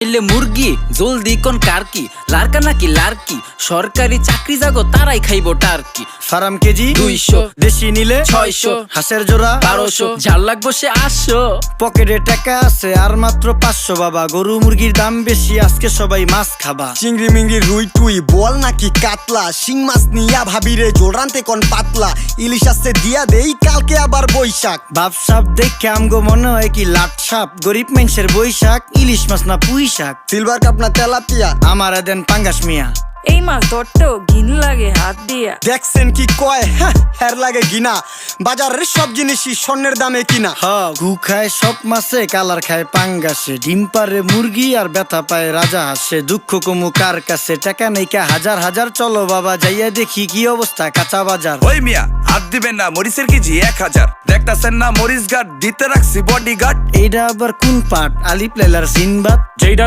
মুরগি জলদি কোন কার কি লারকা নাকি লারকি সরকারি চাকরি জাগো তারাই খাইবো টার্কি। ফার্ম কেজি 200, দেশি নিলে 600, হাঁসের জোড়া 1200, ঝাল লাগবো সে 800। পকেটে টাকা আছে আর মাত্র 500 বাবা। গরু মুরগির দাম বেশি, আজকে সবাই মাছ খাবা। চিংড়ি মিংড়ি রুই টুই বল নাকি কাতলা, শিং মাছ নিয়া ভাবিরে জোল রানতে কোন পাতলা, ইলিশ আসছে দিয়া দেই কালকে আবার বৈশাখ। বাপ সাপ দেখে আমগো মনে হয় কি লাট সাপ, গরিব মানুষের বৈশাখ, ইলিশ মাছ না পুঁই শাক। সিলভার কাপ না তেলাপিয়া, আমার দেন পাঙ্গাস মিয়া। এই মাছ ধরতেও ঘিন লাগে হাত দিয়া। দেখছেন কি কয় হ্যার লাগে গিনা, বাজারের সব জিনিসই স্বর্ণের দামে কিনা। হ ঘু খায় সব মাছে, কালার খায় পাঙ্গাসে, ডিম পারে মুরগি আর ব্যথা পায় রাজা হাসে। দুঃখ কমু কার কাছে, টাকা নেই কা হাজার হাজার, চলো বাবা যাইয়া দেখি কি অবস্থা কাঁচা বাজার। ওই মিয়া হাত দিবেন না, মরিচের কেজি 1000। দেখতাছেন না মরিচ গার্ড দিতে রাখছি বডি গার্ড। এইটা আবার কোন পাট, আলিপ লাইলার সিনবাদ? যেইটা